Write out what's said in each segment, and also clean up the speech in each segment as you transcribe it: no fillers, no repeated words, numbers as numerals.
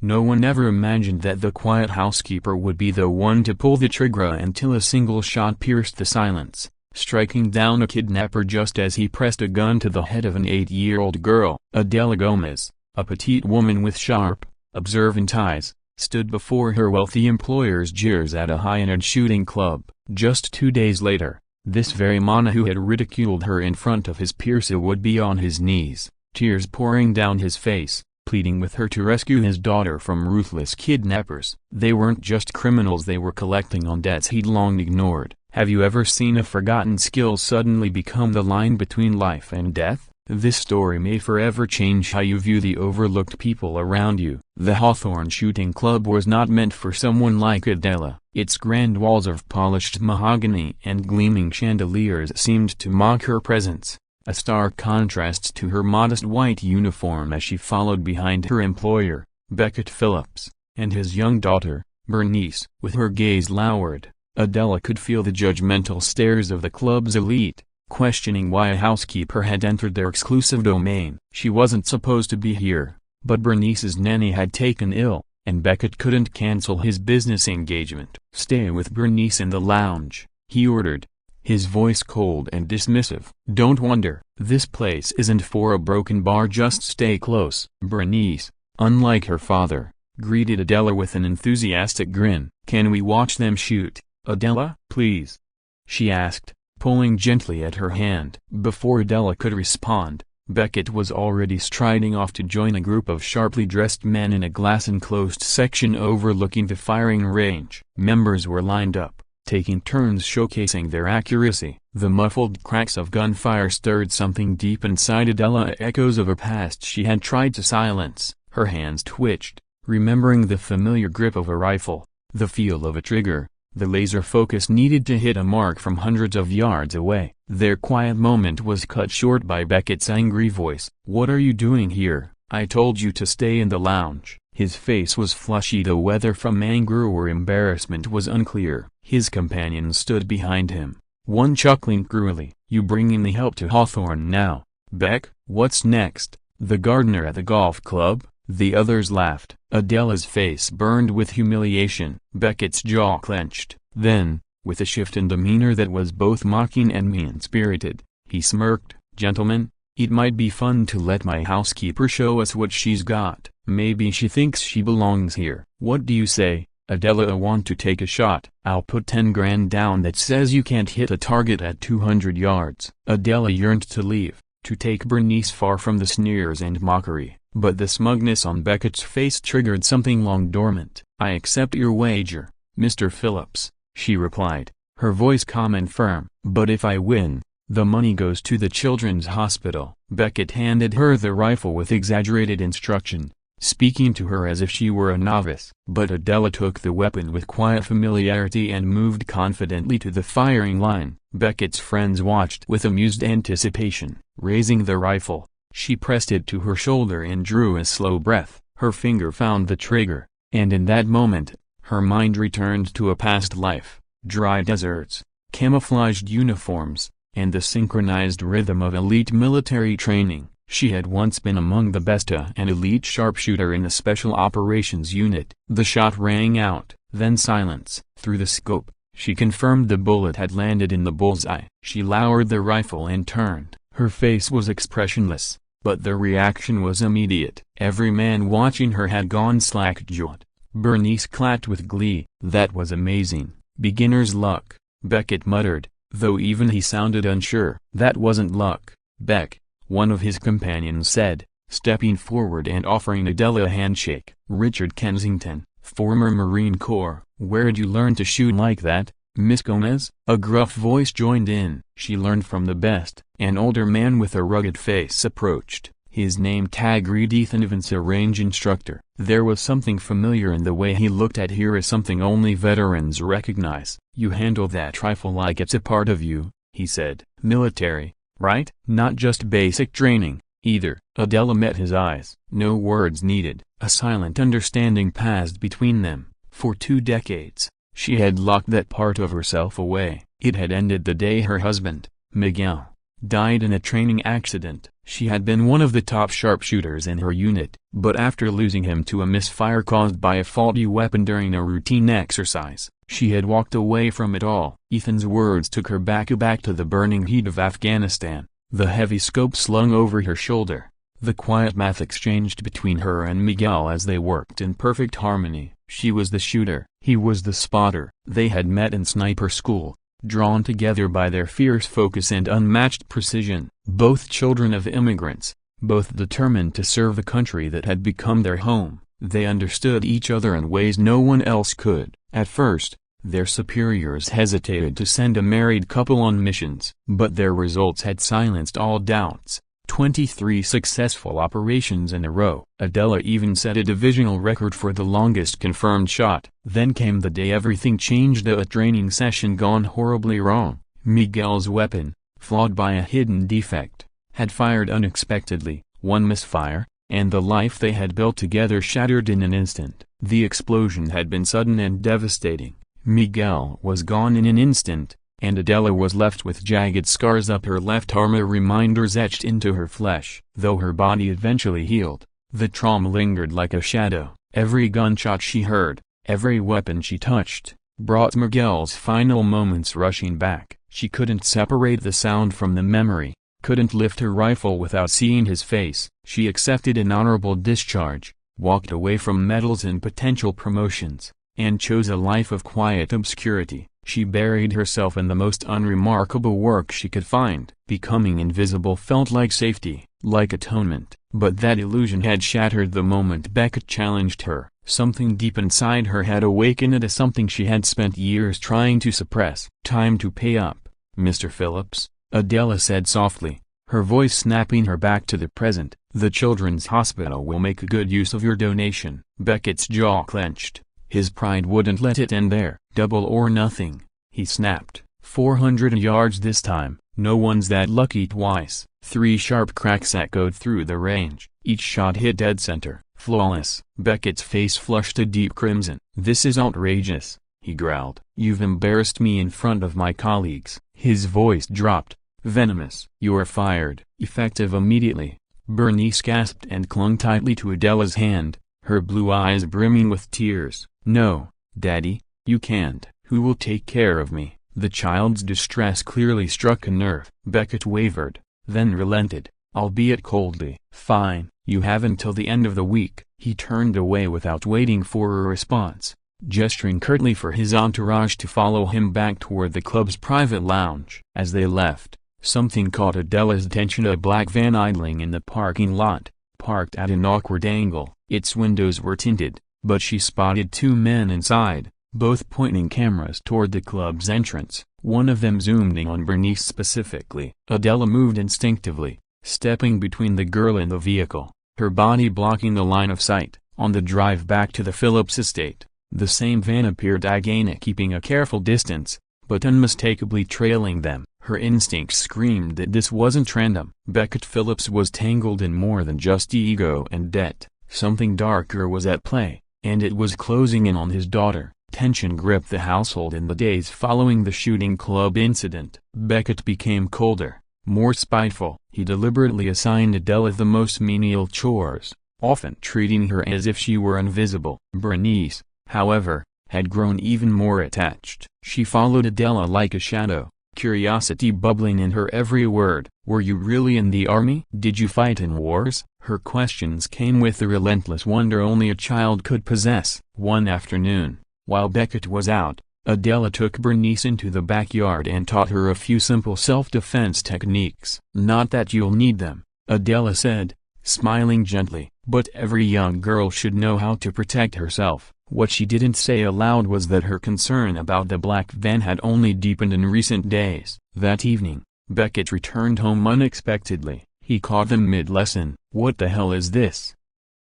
No one ever imagined that the quiet housekeeper would be the one to pull the trigger until a single shot pierced the silence, striking down a kidnapper just as he pressed a gun to the head of an 8-year-old girl. Adela Gomez, a petite woman with sharp, observant eyes, stood before her wealthy employer's jeers at a high-end shooting club. Just 2 days later, this very man who had ridiculed her in front of his peers would be on his knees, tears pouring down his face, pleading with her to rescue his daughter from ruthless kidnappers. They weren't just criminals, they were collecting on debts he'd long ignored. Have you ever seen a forgotten skill suddenly become the line between life and death? This story may forever change how you view the overlooked people around you. The Hawthorne Shooting Club was not meant for someone like Adela. Its grand walls of polished mahogany and gleaming chandeliers seemed to mock her presence, a stark contrast to her modest white uniform as she followed behind her employer, Beckett Phillips, and his young daughter, Bernice. With her gaze lowered, Adela could feel the judgmental stares of the club's elite, questioning why a housekeeper had entered their exclusive domain. She wasn't supposed to be here, but Bernice's nanny had taken ill, and Beckett couldn't cancel his business engagement. "Stay with Bernice in the lounge," he ordered, his voice cold and dismissive. "Don't wander. This place isn't for a broken bar, just stay close." Bernice, unlike her father, greeted Adela with an enthusiastic grin. "Can we watch them shoot, Adela?" "Please," she asked, pulling gently at her hand. Before Adela could respond, Beckett was already striding off to join a group of sharply dressed men in a glass-enclosed section overlooking the firing range. Members were lined up, taking turns showcasing their accuracy. The muffled cracks of gunfire stirred something deep inside Adela, echoes of a past she had tried to silence. Her hands twitched, remembering the familiar grip of a rifle, the feel of a trigger, the laser focus needed to hit a mark from hundreds of yards away. Their quiet moment was cut short by Beckett's angry voice. "What are you doing here? I told you to stay in the lounge." His face was flushy, though whether from anger or embarrassment was unclear. His companions stood behind him, one chuckling cruelly. "You bringing the help to Hawthorne now, Beck? What's next? The gardener at the golf club?" The others laughed. Adela's face burned with humiliation. Beckett's jaw clenched. Then, with a shift in demeanor that was both mocking and mean-spirited, he smirked. "Gentlemen, it might be fun to let my housekeeper show us what she's got. Maybe she thinks she belongs here. What do you say, Adela? Want to take a shot? I'll put 10 grand down that says you can't hit a target at 200 yards. Adela yearned to leave, to take Bernice far from the sneers and mockery, but the smugness on Beckett's face triggered something long dormant. "I accept your wager, Mr. Phillips," she replied, her voice calm and firm. "But if I win, the money goes to the children's hospital." Beckett handed her the rifle with exaggerated instruction, speaking to her as if she were a novice. But Adela took the weapon with quiet familiarity and moved confidently to the firing line. Beckett's friends watched with amused anticipation. Raising the rifle, she pressed it to her shoulder and drew a slow breath. Her finger found the trigger, and in that moment, her mind returned to a past life. Dry deserts, camouflaged uniforms, and the synchronized rhythm of elite military training. She had once been among the best, an elite sharpshooter in the Special Operations Unit. The shot rang out, then silence. Through the scope, she confirmed the bullet had landed in the bullseye. She lowered the rifle and turned. Her face was expressionless, but the reaction was immediate. Every man watching her had gone slack-jawed. Bernice clapped with glee. "That was amazing. Beginner's luck," Beckett muttered, though even he sounded unsure. "That wasn't luck, Beck," one of his companions said, stepping forward and offering Adela a handshake. "Richard Kensington, former Marine Corps." "Where'd you learn to shoot like that, Miss Gomez?" A gruff voice joined in. "She learned from the best." An older man with a rugged face approached, his name tag read Ethan Evans, a range instructor. There was something familiar in the way he looked at her, something only veterans recognize. "You handle that rifle like it's a part of you," he said. "Military, right? Not just basic training, either." Adela met his eyes. No words needed. A silent understanding passed between them. For 2 decades, she had locked that part of herself away. It had ended the day her husband, Miguel, died in a training accident. She had been one of the top sharpshooters in her unit, but after losing him to a misfire caused by a faulty weapon during a routine exercise, she had walked away from it all. Ethan's words took her back to the burning heat of Afghanistan, the heavy scope slung over her shoulder, the quiet math exchanged between her and Miguel as they worked in perfect harmony. She was the shooter, he was the spotter. They had met in sniper school, drawn together by their fierce focus and unmatched precision. Both children of immigrants, both determined to serve the country that had become their home. They understood each other in ways no one else could. At first, their superiors hesitated to send a married couple on missions, but their results had silenced all doubts. 23 successful operations in a row. Adela even set a divisional record for the longest confirmed shot. Then came the day everything changed. A training session gone horribly wrong. Miguel's weapon, flawed by a hidden defect, had fired unexpectedly. One misfire, and the life they had built together shattered in an instant. The explosion had been sudden and devastating. Miguel was gone in an instant, and Adela was left with jagged scars up her left arm, reminders etched into her flesh. Though her body eventually healed, the trauma lingered like a shadow. Every gunshot she heard, every weapon she touched, brought Miguel's final moments rushing back. She couldn't separate the sound from the memory, couldn't lift her rifle without seeing his face. She accepted an honorable discharge, walked away from medals and potential promotions, and chose a life of quiet obscurity. She buried herself in the most unremarkable work she could find. Becoming invisible felt like safety, like atonement. But that illusion had shattered the moment Beckett challenged her. Something deep inside her had awakened as something she had spent years trying to suppress. "Time to pay up, Mr. Phillips," Adela said softly, her voice snapping her back to the present. "The Children's Hospital will make good use of your donation." Beckett's jaw clenched. His pride wouldn't let it end there. "Double or nothing," he snapped. 400 yards this time. No one's that lucky twice. 3 sharp cracks echoed through the range. Each shot hit dead center. Flawless. Beckett's face flushed a deep crimson. "This is outrageous," he growled. "You've embarrassed me in front of my colleagues." His voice dropped. Venomous. "You're fired." Effective immediately. Bernice gasped and clung tightly to Adela's hand, her blue eyes brimming with tears. "No, Daddy, you can't." "Who will take care of me?" The child's distress clearly struck a nerve. Beckett wavered, then relented, albeit coldly. "Fine, you have until the end of the week." He turned away without waiting for a response, gesturing curtly for his entourage to follow him back toward the club's private lounge. As they left, something caught Adela's attention: a black van idling in the parking lot, parked at an awkward angle. Its windows were tinted, but she spotted 2 men inside, both pointing cameras toward the club's entrance. One of them zoomed in on Bernice specifically. Adela moved instinctively, stepping between the girl and the vehicle, her body blocking the line of sight. On the drive back to the Phillips estate, the same van appeared again, keeping a careful distance, but unmistakably trailing them. Her instincts screamed that this wasn't random. Beckett Phillips was tangled in more than just ego and debt. Something darker was at play, and it was closing in on his daughter. Tension gripped the household in the days following the shooting club incident. Beckett became colder, more spiteful. He deliberately assigned Adela the most menial chores, often treating her as if she were invisible. Bernice, however, had grown even more attached. She followed Adela like a shadow, curiosity bubbling in her every word. "Were you really in the army? Did you fight in wars?" Her questions came with the relentless wonder only a child could possess. One afternoon, while Beckett was out, Adela took Bernice into the backyard and taught her a few simple self-defense techniques. "Not that you'll need them," Adela said, smiling gently, "but every young girl should know how to protect herself." What she didn't say aloud was that her concern about the black van had only deepened in recent days. That evening, Beckett returned home unexpectedly. He caught them mid-lesson. "What the hell is this?"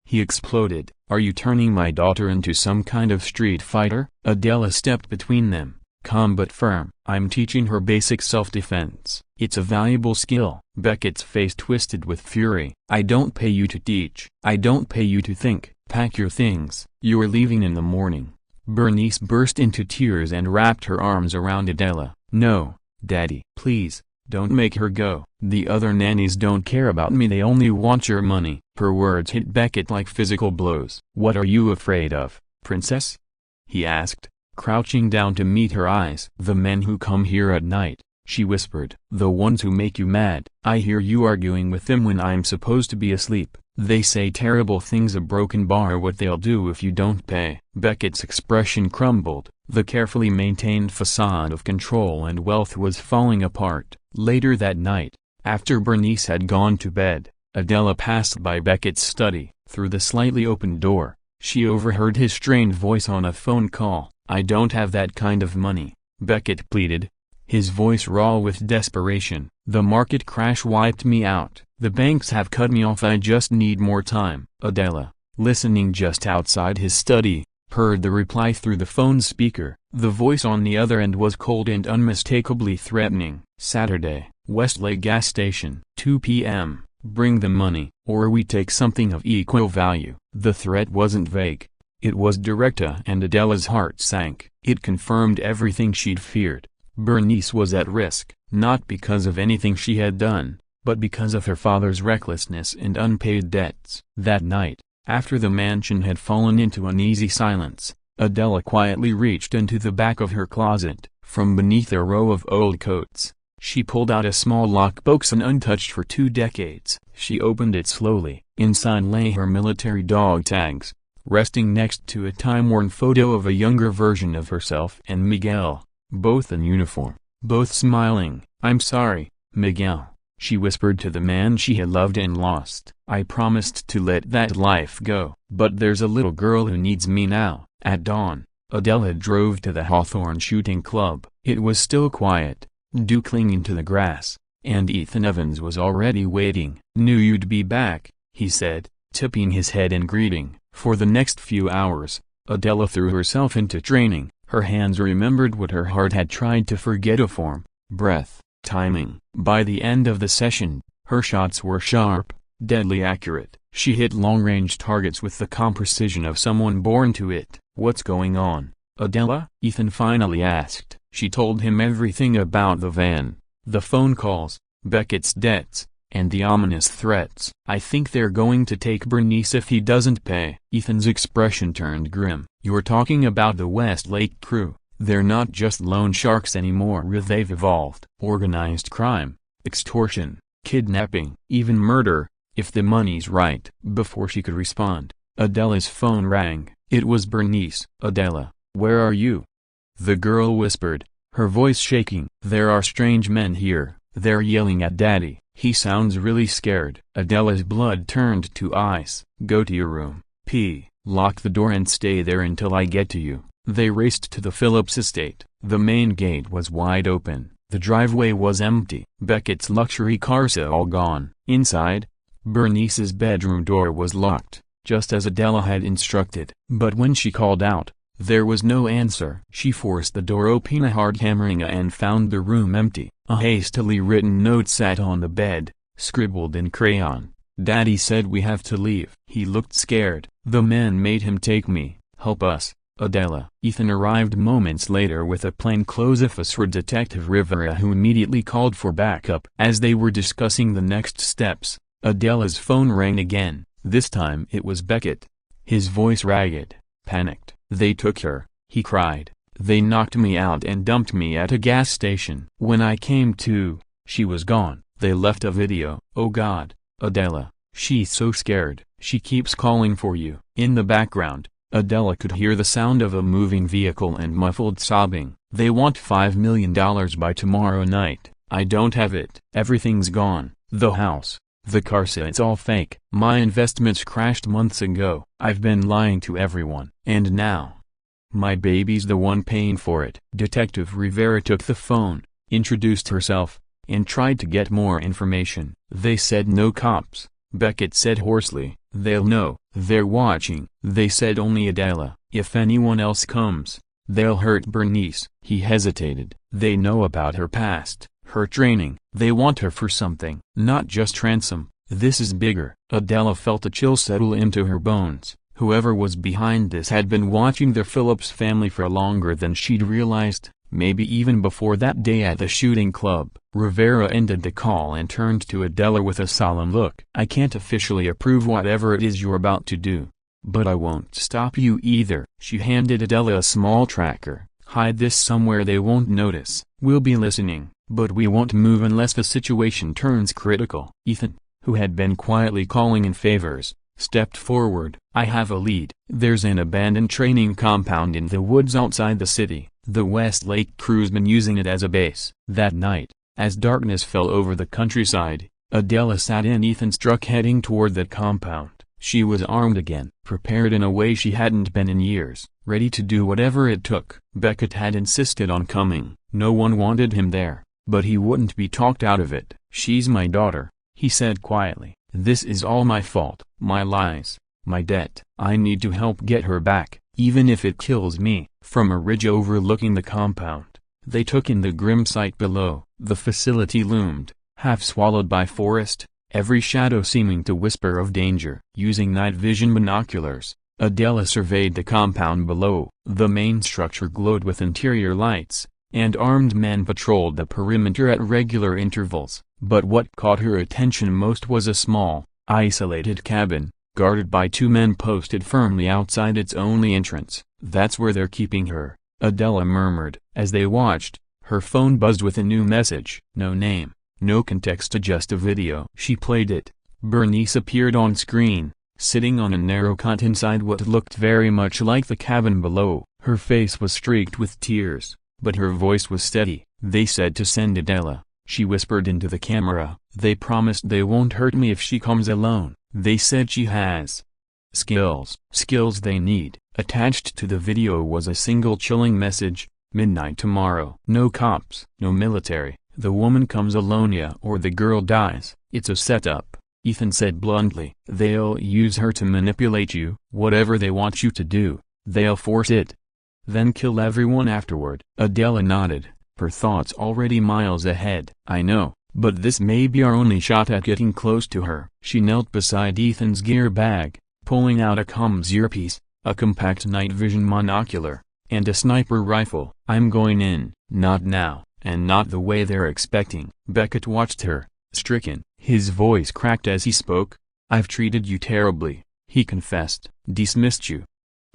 he exploded. "Are you turning my daughter into some kind of street fighter?" Adela stepped between them, calm but firm. "I'm teaching her basic self-defense. It's a valuable skill." Beckett's face twisted with fury. "I don't pay you to teach. I don't pay you to think. Pack your things. You're leaving in the morning." Bernice burst into tears and wrapped her arms around Adela. "No, Daddy. Please, Don't make her go. The other nannies don't care about me, they only want your money. Her words hit Beckett like physical blows. What are you afraid of, princess? He asked, crouching down to meet her eyes. The men who come here at night, she whispered. The ones who make you mad. I hear you arguing with them when I'm supposed to be asleep. They say terrible things, a broken bar, what they'll do if you don't pay. Beckett's expression crumbled. The carefully maintained facade of control and wealth was falling apart. Later that night, after Bernice had gone to bed, Adela passed by Beckett's study. Through the slightly opened door, she overheard his strained voice on a phone call. I don't have that kind of money, Beckett pleaded, his voice raw with desperation. The market crash wiped me out. The banks have cut me off. I just need more time. Adela, listening just outside his study, heard the reply through the phone speaker. The voice on the other end was cold and unmistakably threatening. Saturday, Westlake gas station, 2 p.m. Bring the money, or we take something of equal value. The threat wasn't vague. It was direct, and Adela's heart sank. It confirmed everything she'd feared. Bernice was at risk, not because of anything she had done, but because of her father's recklessness and unpaid debts. That night, after the mansion had fallen into uneasy silence, Adela quietly reached into the back of her closet. From beneath a row of old coats, she pulled out a small lockbox untouched for 2 decades. She opened it slowly. Inside lay her military dog tags, resting next to a time-worn photo of a younger version of herself and Miguel, both in uniform, both smiling. I'm sorry, Miguel, she whispered to the man she had loved and lost. I promised to let that life go, but there's a little girl who needs me now. At dawn, Adela drove to the Hawthorne Shooting Club. It was still quiet, dew clinging to the grass, and Ethan Evans was already waiting. Knew you'd be back, he said, tipping his head in greeting. For the next few hours, Adela threw herself into training. Her hands remembered what her heart had tried to forget: a form, breath, timing. By the end of the session, her shots were sharp, deadly accurate. She hit long-range targets with the calm precision of someone born to it. What's going on, Adela? Ethan finally asked. She told him everything about the van, the phone calls, Beckett's debts, and the ominous threats. I think they're going to take Bernice if he doesn't pay. Ethan's expression turned grim. You're talking about the Westlake crew. They're not just loan sharks anymore. They've evolved. Organized crime, extortion, kidnapping, even murder, if the money's right. Before she could respond, Adela's phone rang. It was Bernice. Adela, where are you? The girl whispered, her voice shaking. There are strange men here. They're yelling at Daddy. He sounds really scared. Adela's blood turned to ice. Go to your room. Lock the door and stay there until I get to you. They raced to the Phillips estate. The main gate was wide open. The driveway was empty. Beckett's luxury cars all gone. Inside, Bernice's bedroom door was locked, just as Adela had instructed. But when she called out, there was no answer. She forced the door open, a hard hammering, and found the room empty. A hastily written note sat on the bed, scribbled in crayon. Daddy said we have to leave. He looked scared. The men made him take me. Help us, Adela. Ethan arrived moments later with a plainclothes officer, Detective Rivera, who immediately called for backup. As they were discussing the next steps, Adela's phone rang again. This time it was Beckett, his voice ragged, panicked. They took her, he cried. They knocked me out and dumped me at a gas station. When I came to, she was gone. They left a video. Oh God, Adela, she's so scared. She keeps calling for you. In the background, Adela could hear the sound of a moving vehicle and muffled sobbing. They want $5 million by tomorrow night. I don't have it. Everything's gone. The house, the car, it's all fake. My investments crashed months ago. I've been lying to everyone. And now, my baby's the one paying for it. Detective Rivera took the phone, introduced herself, and tried to get more information. They said no cops, Beckett said hoarsely. They'll know. They're watching. They said only Adela. If anyone else comes, they'll hurt Bernice. He hesitated. They know about her past, her training. They want her for something. Not just ransom. This is bigger. Adela felt a chill settle into her bones. Whoever was behind this had been watching the Phillips family for longer than she'd realized, maybe even before that day at the shooting club. Rivera ended the call and turned to Adela with a solemn look. "I can't officially approve whatever it is you're about to do. But I won't stop you either." She handed Adela a small tracker. "Hide this somewhere they won't notice. We'll be listening, but we won't move unless the situation turns critical." Ethan, who had been quietly calling in favors, stepped forward. "I have a lead. There's an abandoned training compound in the woods outside the city. The Westlake crew's been using it as a base." That night, as darkness fell over the countryside, Adela sat in Ethan's truck heading toward that compound. She was armed again, prepared in a way she hadn't been in years, ready to do whatever it took. Beckett had insisted on coming. No one wanted him there, but he wouldn't be talked out of it. "She's my daughter," he said quietly. "This is all my fault, my lies, my debt. I need to help get her back, even if it kills me." From a ridge overlooking the compound, they took in the grim sight below. The facility loomed, half swallowed by forest, every shadow seeming to whisper of danger. Using night vision binoculars, Adela surveyed the compound below. The main structure glowed with interior lights, and armed men patrolled the perimeter at regular intervals. But what caught her attention most was a small, isolated cabin, guarded by two men posted firmly outside its only entrance. "That's where they're keeping her," Adela murmured. As they watched, her phone buzzed with a new message. No name, no context, just a video. She played it. Bernice appeared on screen, sitting on a narrow cot inside what looked very much like the cabin below. Her face was streaked with tears, but her voice was steady. "They said to send Adela," she whispered into the camera. "They promised they won't hurt me if she comes alone. They said she has skills they need." Attached to the video was a single chilling message: "Midnight tomorrow. No cops, no military. The woman comes alone, yeah, or the girl dies." "It's a setup," Ethan said bluntly. "They'll use her to manipulate you. Whatever they want you to do, they'll force it. Then kill everyone afterward." Adela nodded, her thoughts already miles ahead. "I know, but this may be our only shot at getting close to her." She knelt beside Ethan's gear bag, pulling out a comms earpiece, a compact night vision monocular, and a sniper rifle. "I'm going in, not now, and not the way they're expecting." Beckett watched her, stricken. His voice cracked as he spoke. "I've treated you terribly," he confessed. "Dismissed you.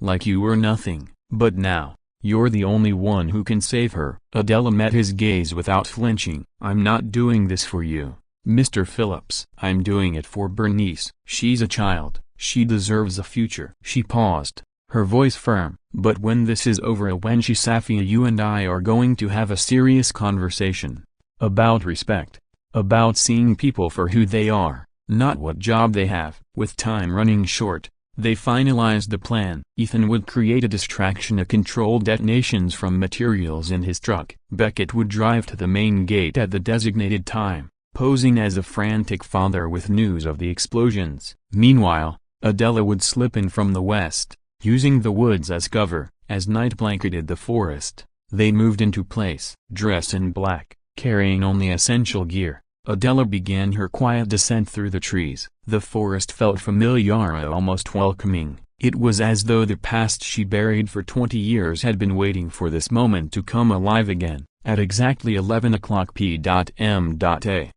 Like you were nothing, but now, you're the only one who can save her." Adela met his gaze without flinching. "I'm not doing this for you, Mr. Phillips. I'm doing it for Bernice. She's a child. She deserves a future." She paused, her voice firm. "But when this is over, when she's Safia, you and I are going to have a serious conversation. About respect. About seeing people for who they are, not what job they have." With time running short, they finalized the plan. Ethan would create a distraction to control detonations from materials in his truck. Beckett would drive to the main gate at the designated time, posing as a frantic father with news of the explosions. Meanwhile, Adela would slip in from the west, using the woods as cover. As night blanketed the forest, they moved into place. Dressed in black, carrying only essential gear, Adela began her quiet descent through the trees. The forest felt familiar, almost welcoming. It was as though the past she buried for 20 years had been waiting for this moment to come alive again. At exactly 11 o'clock p.m.A.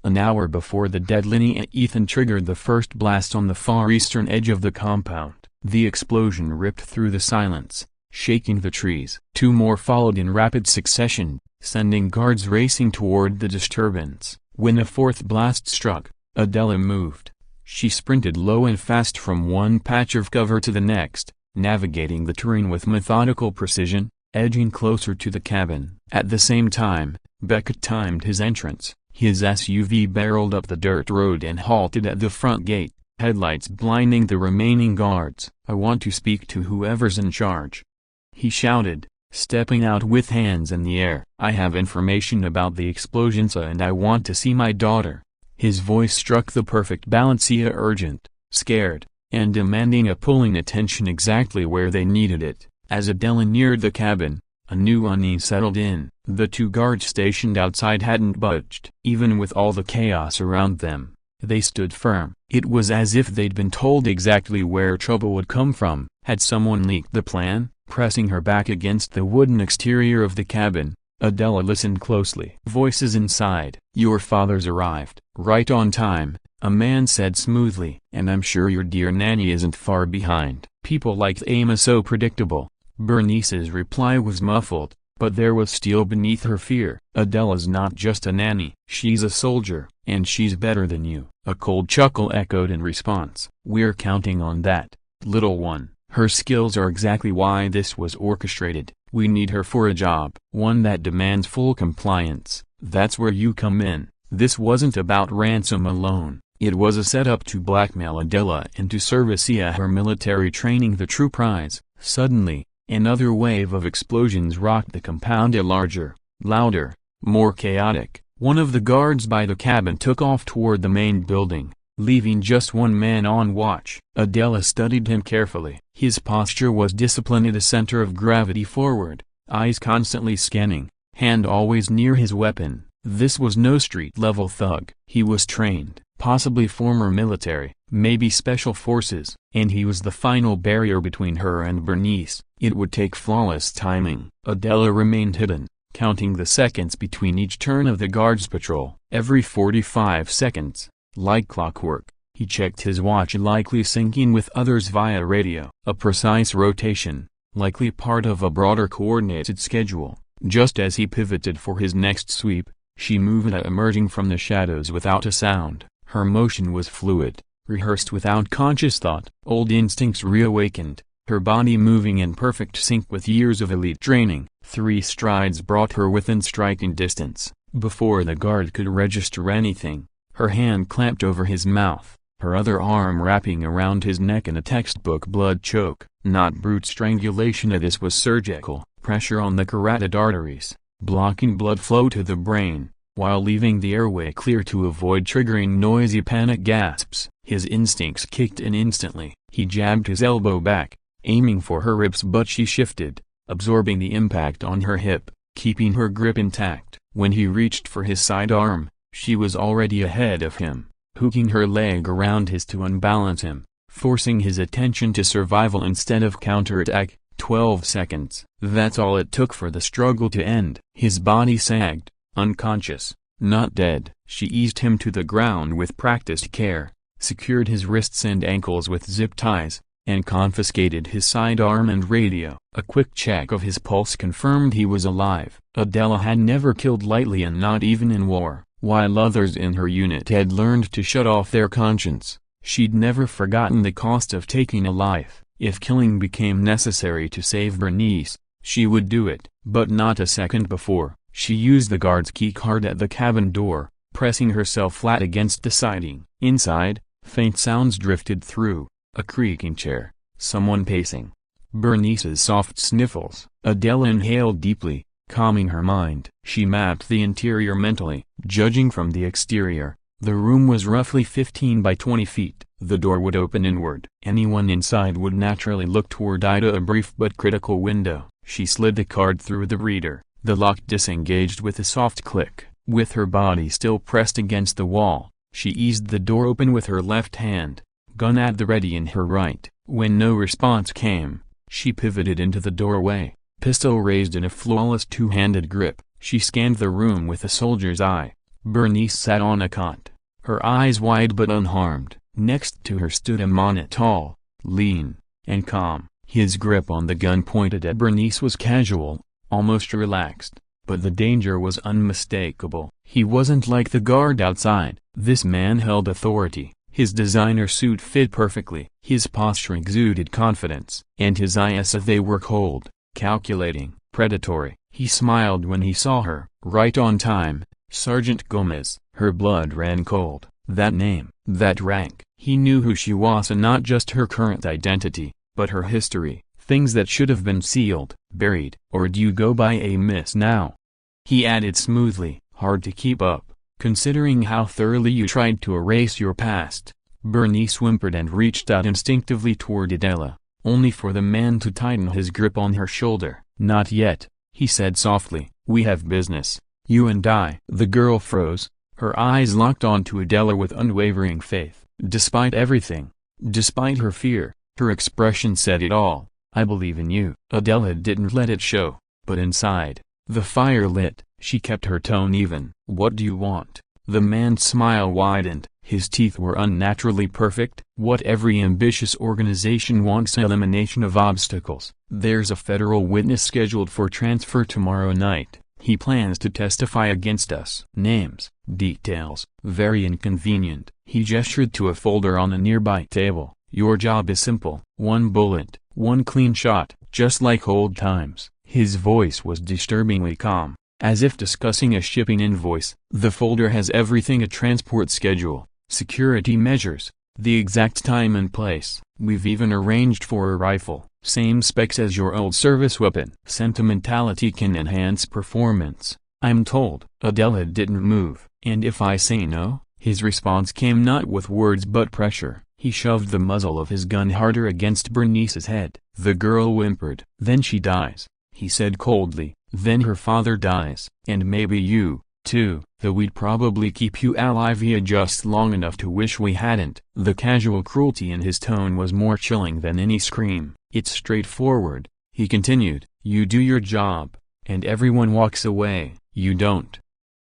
An hour before the deadline, Ethan triggered the first blast on the far eastern edge of the compound. The explosion ripped through the silence, shaking the trees. Two more followed in rapid succession, sending guards racing toward the disturbance. When a fourth blast struck, Adela moved. She sprinted low and fast from one patch of cover to the next, navigating the terrain with methodical precision, edging closer to the cabin. At the same time, Beckett timed his entrance. His SUV barreled up the dirt road and halted at the front gate, headlights blinding the remaining guards. "I want to speak to whoever's in charge," he shouted, stepping out with hands in the air. "I have information about the explosions and I want to see my daughter." His voice struck the perfect balance, urgent, scared, and demanding, pulling attention exactly where they needed it. As Adela neared the cabin, a new unease settled in. The two guards stationed outside hadn't budged. Even with all the chaos around them, they stood firm. It was as if they'd been told exactly where trouble would come from. Had someone leaked the plan? Pressing her back against the wooden exterior of the cabin, Adela listened closely. Voices inside. "Your father's arrived, right on time," a man said smoothly. "And I'm sure your dear nanny isn't far behind." People liked Amos so predictable. Bernice's reply was muffled, but there was steel beneath her fear. "Adela's not just a nanny. She's a soldier, and she's better than you." A cold chuckle echoed in response. "We're counting on that, little one. Her skills are exactly why this was orchestrated. We need her for a job, one that demands full compliance. That's where you come in." This wasn't about ransom alone. It was a setup to blackmail Adela into service via her military training, the true prize. Suddenly, another wave of explosions rocked the compound, a larger, louder, more chaotic. One of the guards by the cabin took off toward the main building, leaving just one man on watch. Adela studied him carefully. His posture was disciplined, at a center of gravity forward, eyes constantly scanning, hand always near his weapon. This was no street-level thug. He was trained, possibly former military, maybe special forces, and he was the final barrier between her and Bernice. It would take flawless timing. Adela remained hidden, counting the seconds between each turn of the guard's patrol. Every 45 seconds, like clockwork, he checked his watch, likely syncing with others via radio. A precise rotation, likely part of a broader coordinated schedule. Just as he pivoted for his next sweep, she moved, emerging from the shadows without a sound. Her motion was fluid, rehearsed without conscious thought. Old instincts reawakened, her body moving in perfect sync with years of elite training. 3 strides brought her within striking distance. Before the guard could register anything, her hand clamped over his mouth, her other arm wrapping around his neck in a textbook blood choke. Not brute strangulation, this was surgical, pressure on the carotid arteries, blocking blood flow to the brain, while leaving the airway clear to avoid triggering noisy panic gasps. His instincts kicked in instantly. He jabbed his elbow back, aiming for her ribs, but she shifted, absorbing the impact on her hip, keeping her grip intact. When he reached for his sidearm, she was already ahead of him, hooking her leg around his to unbalance him, forcing his attention to survival instead of counterattack. 12 seconds. That's all it took for the struggle to end. His body sagged, unconscious, not dead. She eased him to the ground with practiced care, secured his wrists and ankles with zip ties, and confiscated his sidearm and radio. A quick check of his pulse confirmed he was alive. Adela had never killed lightly, and not even in war. While others in her unit had learned to shut off their conscience, she'd never forgotten the cost of taking a life. If killing became necessary to save Bernice, she would do it. But not a second before, she used the guard's keycard at the cabin door, pressing herself flat against the siding. Inside, faint sounds drifted through, a creaking chair, someone pacing. Bernice's soft sniffles. Adela inhaled deeply, calming her mind. She mapped the interior mentally. Judging from the exterior, the room was roughly 15 by 20 feet. The door would open inward. Anyone inside would naturally look toward a brief but critical window. She slid the card through the reader. The lock disengaged with a soft click. With her body still pressed against the wall, she eased the door open with her left hand, gun at the ready in her right. When no response came, she pivoted into the doorway, pistol raised in a flawless two-handed grip. She scanned the room with a soldier's eye. Bernice sat on a cot, her eyes wide but unharmed. Next to her stood Amana, tall, lean, and calm. His grip on the gun pointed at Bernice was casual, almost relaxed, but the danger was unmistakable. He wasn't like the guard outside. This man held authority. His designer suit fit perfectly. His posture exuded confidence. And his eyes, they were cold, calculating, predatory. He smiled when he saw her. Right on time, Sergeant Gomez. Her blood ran cold. That name, that rank. He knew who she was, and not just her current identity, but her history, things that should have been sealed, buried. Or do you go by a miss now? He added smoothly, hard to keep up, considering how thoroughly you tried to erase your past. Bernice whimpered and reached out instinctively toward Adela, only for the man to tighten his grip on her shoulder. Not yet, he said softly. We have business, you and I. The girl froze, her eyes locked onto Adela with unwavering faith. Despite everything, despite her fear, her expression said it all. I believe in you. Adela didn't let it show, but inside, The fire lit. She kept her tone even. "What do you want?" The man's smile widened. His teeth were unnaturally perfect. "What every ambitious organization wants: elimination of obstacles. There's a federal witness scheduled for transfer tomorrow night. He plans to testify against us." Names, details, very inconvenient. He gestured to a folder on a nearby table. "Your job is simple. 1 bullet, 1 clean shot, just like old times." His voice was disturbingly calm, as if discussing a shipping invoice. "The folder has everything: a transport schedule, security measures, the exact time and place. We've even arranged for a rifle, same specs as your old service weapon. Sentimentality can enhance performance, I'm told." Adela didn't move. "And if I say no?" His response came not with words but pressure. He shoved the muzzle of his gun harder against Bernice's head. The girl whimpered. "Then she dies," he said coldly. "Then her father dies. And maybe you, too, though we'd probably keep you alive just long enough to wish we hadn't." The casual cruelty in his tone was more chilling than any scream. "It's straightforward," he continued. "You do your job, and everyone walks away. You don't.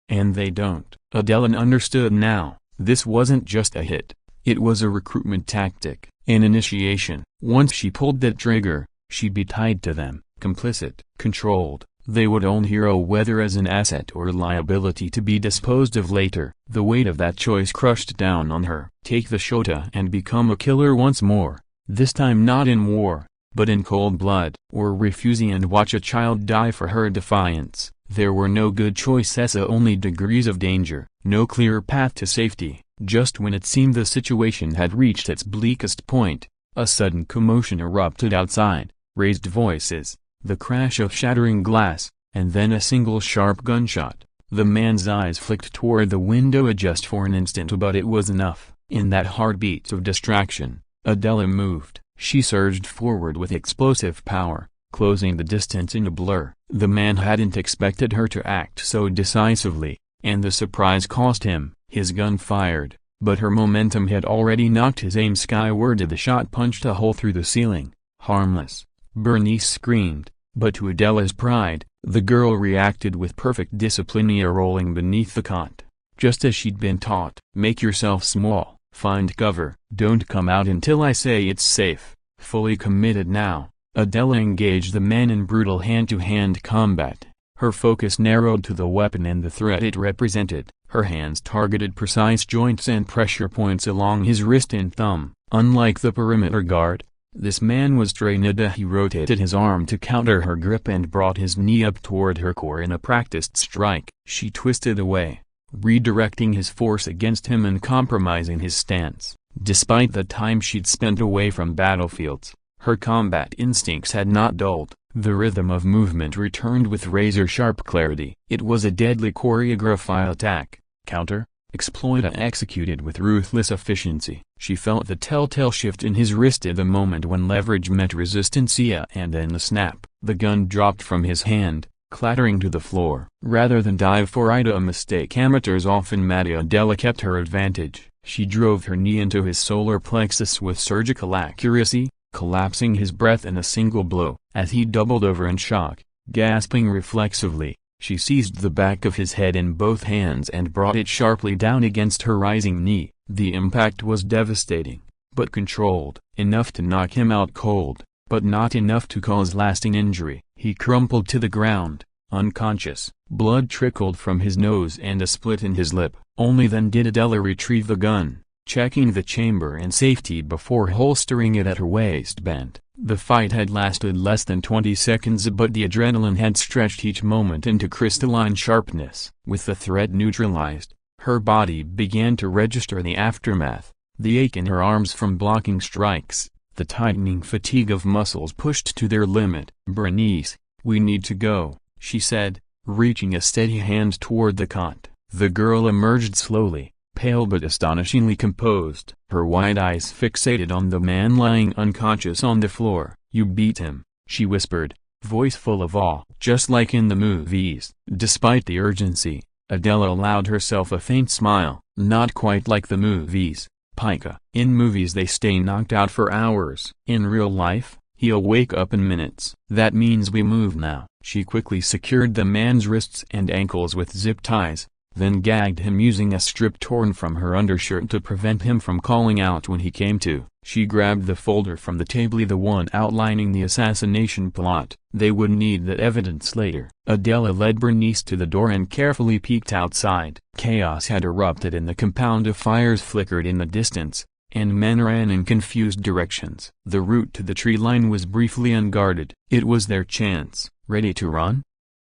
And they don't." Adela understood now. This wasn't just a hit. It was a recruitment tactic, an initiation. Once she pulled that trigger, she'd be tied to them, complicit, controlled. They would own Hero whether as an asset or liability to be disposed of later. The weight of that choice crushed down on her. Take the shota and become a killer once more. This time not in war, but in cold blood. Or refusing and watch a child die for her defiance. There were no good choices, only degrees of danger. No clear path to safety. Just when it seemed the situation had reached its bleakest point, a sudden commotion erupted outside. Raised voices, the crash of shattering glass, and then a single sharp gunshot. The man's eyes flicked toward the window just for an instant, but it was enough. In that heartbeat of distraction, Adela moved. She surged forward with explosive power, closing the distance in a blur. The man hadn't expected her to act so decisively, and the surprise cost him. His gun fired, but her momentum had already knocked his aim skyward. The shot punched a hole through the ceiling. Harmless, Bernice screamed, but to Adela's pride, the girl reacted with perfect discipline, rolling beneath the cot, just as she'd been taught. "Make yourself small, find cover, don't come out until I say it's safe." Fully committed now, Adela engaged the man in brutal hand-to-hand combat. Her focus narrowed to the weapon and the threat it represented. Her hands targeted precise joints and pressure points along his wrist and thumb. Unlike the perimeter guard, this man was trained. He rotated his arm to counter her grip and brought his knee up toward her core in a practiced strike. She twisted away, redirecting his force against him and compromising his stance. Despite the time she'd spent away from battlefields, her combat instincts had not dulled. The rhythm of movement returned with razor-sharp clarity. It was a deadly choreographed attack, counter, exploit executed with ruthless efficiency. She felt the telltale shift in his wrist at the moment when leverage met resistance, and then the snap. The gun dropped from his hand, clattering to the floor. Rather than dive for a mistake amateurs often made, Adela kept her advantage. She drove her knee into his solar plexus with surgical accuracy, collapsing his breath in a single blow. As he doubled over in shock, gasping reflexively, she seized the back of his head in both hands and brought it sharply down against her rising knee. The impact was devastating, but controlled, enough to knock him out cold, but not enough to cause lasting injury. He crumpled to the ground, unconscious. Blood trickled from his nose and a split in his lip. Only then did Adela retrieve the gun, checking the chamber and safety before holstering it at her waistband. The fight had lasted less than 20 seconds, but the adrenaline had stretched each moment into crystalline sharpness. With the threat neutralized, her body began to register the aftermath, the ache in her arms from blocking strikes, the tightening fatigue of muscles pushed to their limit. "Bernice, we need to go," she said, reaching a steady hand toward the cot. The girl emerged slowly, pale but astonishingly composed. Her wide eyes fixated on the man lying unconscious on the floor. "You beat him," she whispered, voice full of awe. "Just like in the movies." Despite the urgency, Adela allowed herself a faint smile. "Not quite like the movies, Pika. In movies they stay knocked out for hours. In real life, he'll wake up in minutes." "That means we move now," She quickly secured the man's wrists and ankles with zip ties, then gagged him using a strip torn from her undershirt to prevent him from calling out when he came to. She grabbed the folder from the table, the one outlining the assassination plot. They would need that evidence later. Adela led Bernice to the door and carefully peeked outside. Chaos had erupted in the compound. Fires flickered in the distance, and men ran in confused directions. The route to the tree line was briefly unguarded. It was their chance. "Ready to run?"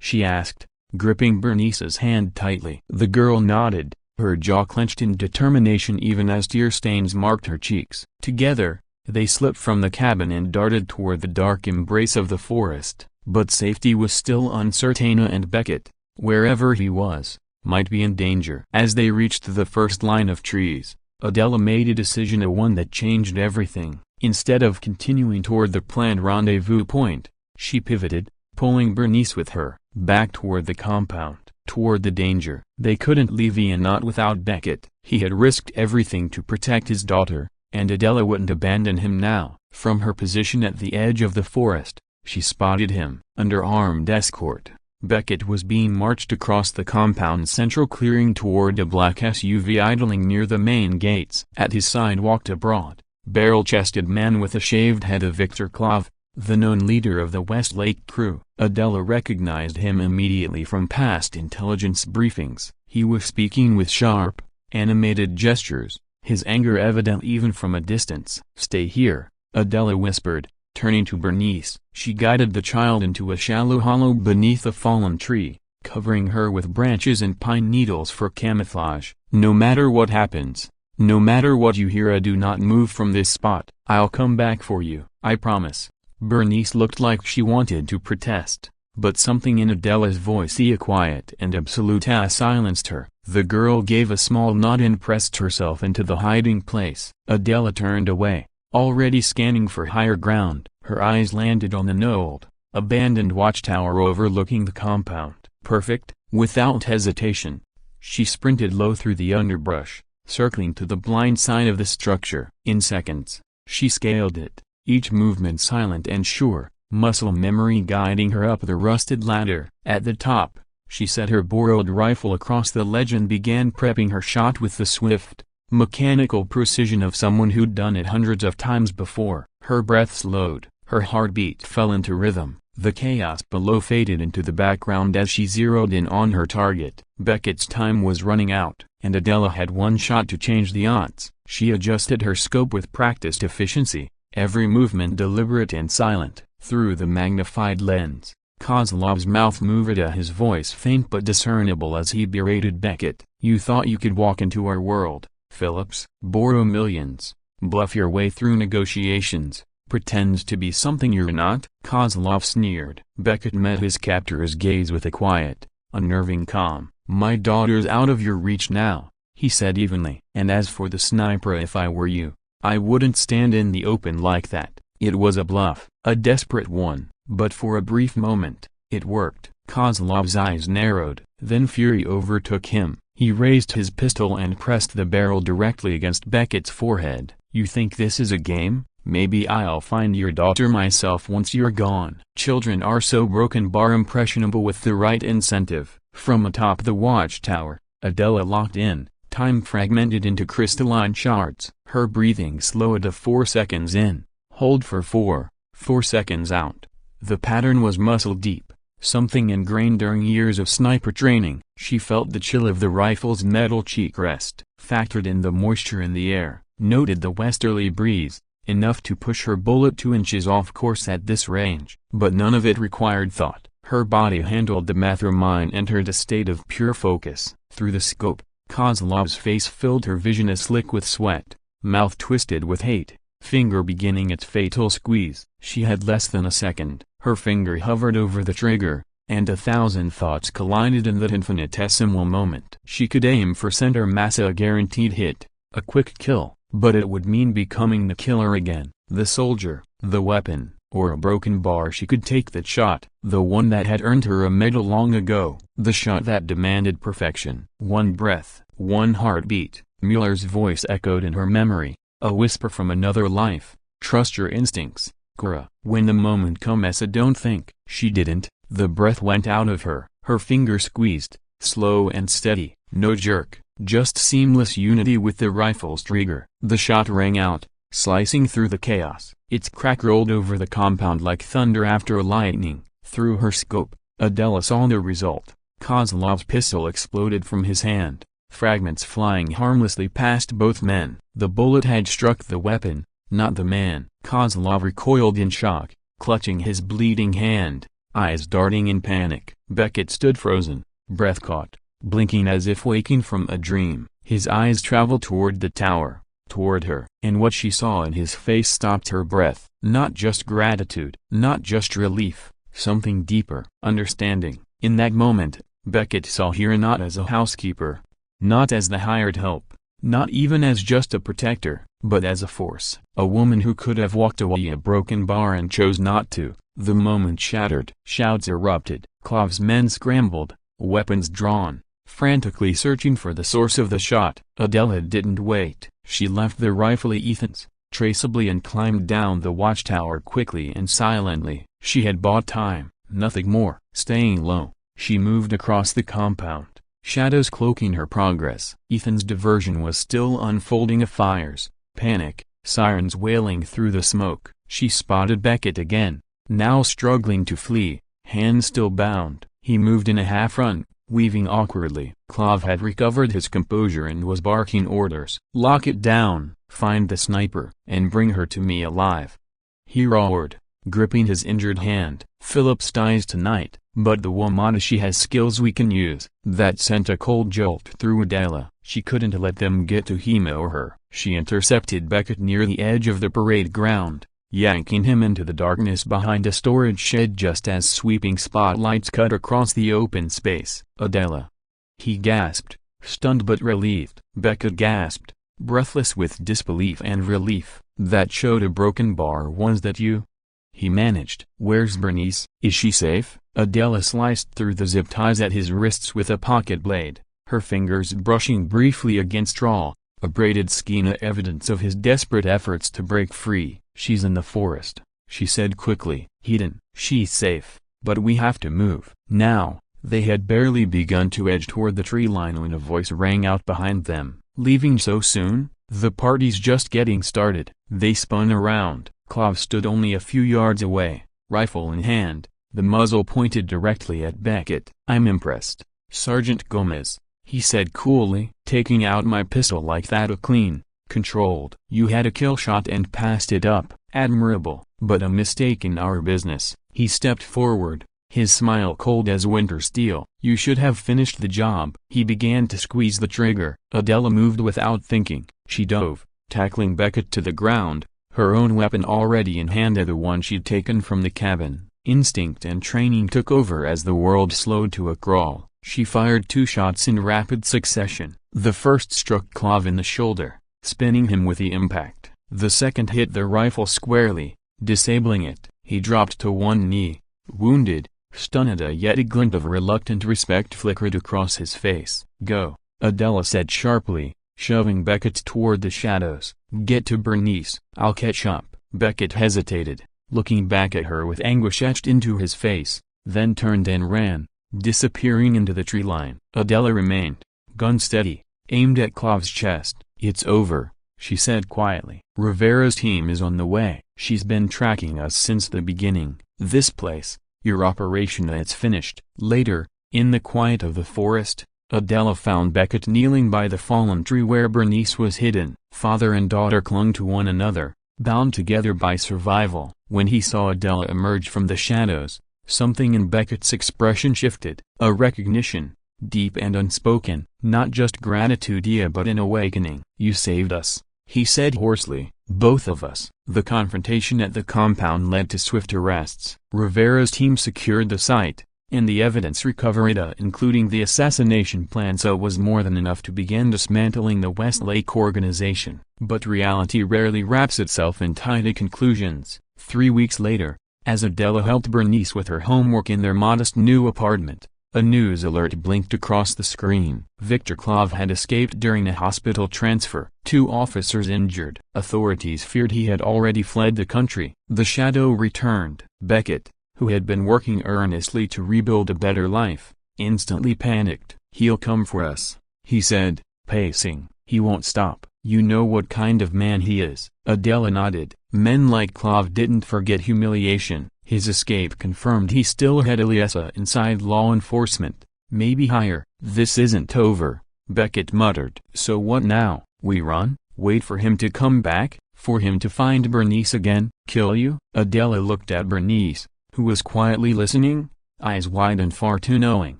she asked, gripping Bernice's hand tightly. The girl nodded, her jaw clenched in determination even as tear stains marked her cheeks. Together, they slipped from the cabin and darted toward the dark embrace of the forest. But safety was still uncertain, and Beckett, wherever he was, might be in danger. As they reached the first line of trees, Adela made a decision, one that changed everything. Instead of continuing toward the planned rendezvous point, she pivoted, pulling Bernice with her, back toward the compound, toward the danger. They couldn't leave Ian, not without Beckett. He had risked everything to protect his daughter, and Adela wouldn't abandon him now. From her position at the edge of the forest, she spotted him. Under armed escort, Beckett was being marched across the compound's central clearing toward a black SUV idling near the main gates. At his side walked a broad, barrel-chested man with a shaved head of Victor Clav, the known leader of the Westlake crew. Adela recognized him immediately from past intelligence briefings. He was speaking with sharp, animated gestures, his anger evident even from a distance. "Stay here," Adela whispered, turning to Bernice. She guided the child into a shallow hollow beneath a fallen tree, covering her with branches and pine needles for camouflage. "No matter what happens, no matter what you hear, do not move from this spot. I'll come back for you, I promise." Bernice looked like she wanted to protest, but something in Adela's voice, quiet and absolute, silenced her. The girl gave a small nod and pressed herself into the hiding place. Adela turned away, already scanning for higher ground. Her eyes landed on the old, abandoned watchtower overlooking the compound. Perfect. Without hesitation, she sprinted low through the underbrush, circling to the blind side of the structure. In seconds, she scaled it, each movement silent and sure, muscle memory guiding her up the rusted ladder. At the top, she set her borrowed rifle across the ledge and began prepping her shot with the swift, mechanical precision of someone who'd done it hundreds of times before. Her breath slowed, her heartbeat fell into rhythm. The chaos below faded into the background as she zeroed in on her target. Beckett's time was running out, and Adela had one shot to change the odds. She adjusted her scope with practiced efficiency, every movement deliberate and silent. Through the magnified lens, Kozlov's mouth moved, his voice faint but discernible as he berated Beckett. "You thought you could walk into our world, Phillips? Borrow millions, bluff your way through negotiations, pretend to be something you're not?" Kozlov sneered. Beckett met his captor's gaze with a quiet, unnerving calm. "My daughter's out of your reach now," he said evenly. "And as for the sniper, if I were you, I wouldn't stand in the open like that." It was a bluff, a desperate one, but for a brief moment, it worked. Kozlov's eyes narrowed, then fury overtook him. He raised his pistol and pressed the barrel directly against Beckett's forehead. "You think this is a game? Maybe I'll find your daughter myself once you're gone." Children are so broken bar impressionable with the right incentive. From atop the watchtower, Adela locked in, time fragmented into crystalline shards. Her breathing slowed to 4 seconds in. Hold for 4 seconds out. The pattern was muscle deep, something ingrained during years of sniper training. She felt the chill of the rifle's metal cheek rest, factored in the moisture in the air, noted the westerly breeze, enough to push her bullet 2 inches off course at this range. But none of it required thought. Her body handled the math. Her mind entered a state of pure focus. Through the scope, Kozlov's face filled her vision, a slick with sweat, mouth twisted with hate, finger beginning its fatal squeeze. She had less than a second. Her finger hovered over the trigger, and 1,000 thoughts collided in that infinitesimal moment. She could aim for center mass, a guaranteed hit, a quick kill, but it would mean becoming the killer again, the soldier, the weapon, or a broken bar. She could take that shot, the one that had earned her a medal long ago, the shot that demanded perfection. One breath, one heartbeat. Mueller's voice echoed in her memory, a whisper from another life. "Trust your instincts, Cora. When the moment comes, don't think." She didn't. The breath went out of her, her finger squeezed, slow and steady, no jerk, just seamless unity with the rifle's trigger. The shot rang out, slicing through the chaos. Its crack rolled over the compound like thunder after lightning. Through her scope, Adela saw the result. Kozlov's pistol exploded from his hand, fragments flying harmlessly past both men. The bullet had struck the weapon, not the man. Kozlov recoiled in shock, clutching his bleeding hand, eyes darting in panic. Beckett stood frozen, breath caught, blinking as if waking from a dream. His eyes traveled toward the tower, toward her. And what she saw in his face stopped her breath. Not just gratitude, not just relief, something deeper. Understanding. In that moment, Beckett saw her not as a housekeeper, not as the hired help, not even as just a protector, but as a force. A woman who could have walked away a broken bar and chose not to. The moment shattered. Shouts erupted. Klov's men scrambled, weapons drawn, frantically searching for the source of the shot. Adela didn't wait. She left the rifle at Ethan's, traceably, and climbed down the watchtower quickly and silently. She had bought time, nothing more. Staying low, she moved across the compound, shadows cloaking her progress. Ethan's diversion was still unfolding. Of fires, panic, sirens wailing through the smoke. She spotted Beckett again, now struggling to flee, hands still bound. He moved in a half-run, weaving awkwardly. Klov had recovered his composure and was barking orders. "Lock it down, find the sniper, and bring her to me alive," he roared, gripping his injured hand. "Phillips dies tonight, but the woman, she has skills we can use." That sent a cold jolt through Adela. She couldn't let them get to him or her. She intercepted Beckett near the edge of the parade ground, yanking him into the darkness behind a storage shed just as sweeping spotlights cut across the open space. "Adela!" he gasped, stunned but relieved. Beckett gasped, breathless with disbelief and relief. "That showed a broken bar. Was that you?" he managed. "Where's Bernice? Is she safe?" Adela sliced through the zip ties at his wrists with a pocket blade, her fingers brushing briefly against raw, abraded skin, evidence of his desperate efforts to break free. "She's in the forest," she said quickly. "Hidden." "She's safe, but we have to move now." They had barely begun to edge toward the tree line when a voice rang out behind them. "Leaving so soon? The party's just getting started." They spun around. Klov stood only a few yards away, rifle in hand, the muzzle pointed directly at Beckett. "I'm impressed, Sergeant Gomez," he said coolly. "Taking out my pistol like that, a clean, controlled. You had a kill shot and passed it up. Admirable, but a mistake in our business." He stepped forward, his smile cold as winter steel. "You should have finished the job." He began to squeeze the trigger. Adela moved without thinking. She dove, tackling Beckett to the ground, her own weapon already in hand, the one she'd taken from the cabin. Instinct and training took over as the world slowed to a crawl. She fired 2 shots in rapid succession. The first struck Klov in the shoulder, spinning him with the impact. The second hit the rifle squarely, disabling it. He dropped to one knee, wounded, stunned. Yet a glint of reluctant respect flickered across his face. "Go," Adela said sharply, shoving Beckett toward the shadows. "Get to Bernice. I'll catch up." Beckett hesitated, looking back at her with anguish etched into his face, then turned and ran, disappearing into the tree line. Adela remained, gun steady, aimed at Klov's chest. "It's over," she said quietly. "Rivera's team is on the way. She's been tracking us since the beginning. This place, your operation, it's finished." Later, in the quiet of the forest, Adela found Beckett kneeling by the fallen tree where Bernice was hidden. Father and daughter clung to one another, bound together by survival. When he saw Adela emerge from the shadows, something in Beckett's expression shifted. A recognition, deep and unspoken, not just gratitude but an awakening. "You saved us," he said hoarsely. "Both of us." The confrontation at the compound led to swift arrests. Rivera's team secured the site, and the evidence recovered, including the assassination plan, so was more than enough to begin dismantling the Westlake organization. But reality rarely wraps itself in tidy conclusions. 3 weeks later, as Adela helped Bernice with her homework in their modest new apartment, a news alert blinked across the screen. Victor Klov had escaped during a hospital transfer. 2 officers injured. Authorities feared he had already fled the country. The shadow returned. Beckett, who had been working earnestly to rebuild a better life, instantly panicked. "He'll come for us," he said, pacing. "He won't stop." "You know what kind of man he is." Adela nodded. Men like Clive didn't forget humiliation. His escape confirmed he still had Eliasa inside law enforcement, maybe higher. "This isn't over," Beckett muttered. "So what now? We run? Wait for him to come back? For him to find Bernice again? Kill you?" Adela looked at Bernice, who was quietly listening, eyes wide and far too knowing.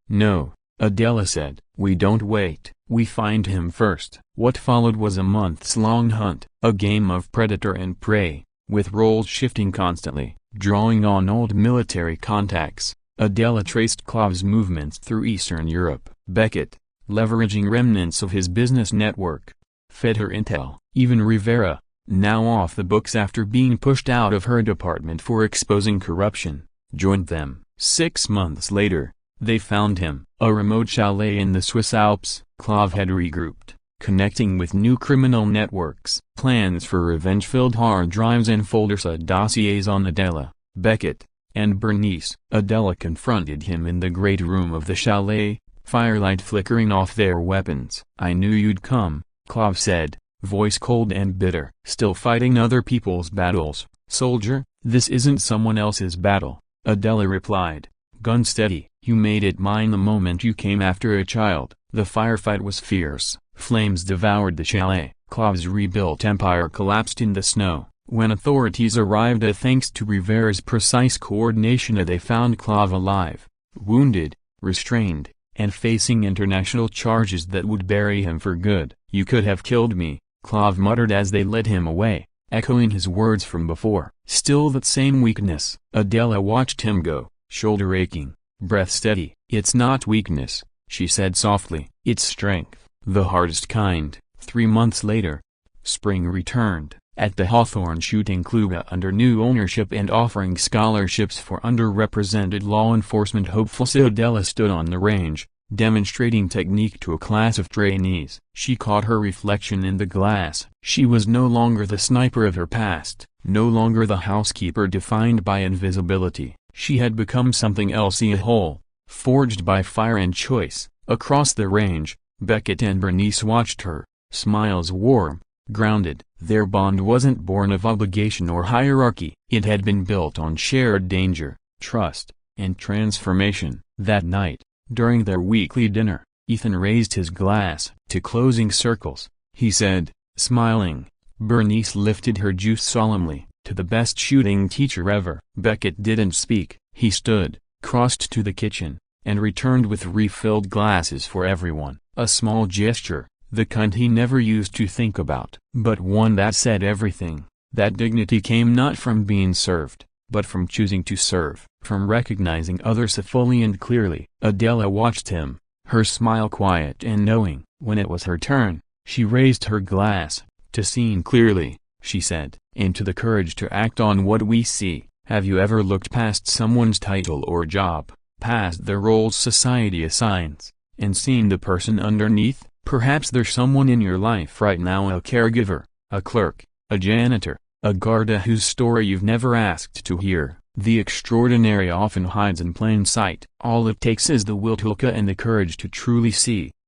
"No," Adela said. "We don't wait. We find him first." What followed was a months-long hunt, a game of predator and prey, with roles shifting constantly, drawing on old military contacts. Adela traced Clive's movements through Eastern Europe. Beckett, leveraging remnants of his business network, fed her intel. Even Rivera, now off the books after being pushed out of her department for exposing corruption, joined them. 6 months later, they found him. A remote chalet in the Swiss Alps. Clive had regrouped, connecting with new criminal networks. Plans for revenge-filled hard drives and folders dossiers on Adela, Beckett, and Bernice. Adela confronted him in the great room of the chalet, firelight flickering off their weapons. "I knew you'd come," Clive said, voice cold and bitter. "Still fighting other people's battles, soldier?" "This isn't someone else's battle," Adela replied, gun steady. "You made it mine the moment you came after a child." The firefight was fierce. Flames devoured the chalet. Clive's rebuilt empire collapsed in the snow. When authorities arrived, thanks to Rivera's precise coordination, they found Clive alive, wounded, restrained, and facing international charges that would bury him for good. "You could have killed me," Clive muttered as they led him away, echoing his words from before. Still that same weakness. Adela watched him go, shoulder aching, breath steady. "It's not weakness," she said softly. "It's strength. The hardest kind." 3 months later, spring returned. At the Hawthorne shooting club under new ownership and offering scholarships for underrepresented law enforcement hopefuls, Adela stood on the range, demonstrating technique to a class of trainees. She caught her reflection in the glass. She was no longer the sniper of her past, no longer the housekeeper defined by invisibility. She had become something else, a whole, forged by fire and choice. Across the range, Beckett and Bernice watched her, smiles warm, grounded. Their bond wasn't born of obligation or hierarchy. It had been built on shared danger, trust, and transformation. That night, during their weekly dinner, Ethan raised his glass to closing circles. He said, smiling. Bernice lifted her juice solemnly, "To the best shooting teacher ever." Beckett didn't speak. He stood, crossed to the kitchen, and returned with refilled glasses for everyone. A small gesture, the kind he never used to think about, but one that said everything. That dignity came not from being served, but from choosing to serve, from recognizing others fully and clearly. Adela watched him, her smile quiet and knowing. When it was her turn, she raised her glass. "To seeing clearly," she said, "and to the courage to act on what we see." Have you ever looked past someone's title or job, past the roles society assigns, and seen the person underneath? Perhaps there's someone in your life right now, a caregiver, a clerk, a janitor, a guard whose story you've never asked to hear. The extraordinary often hides in plain sight. All it takes is the will to look and the courage to truly see.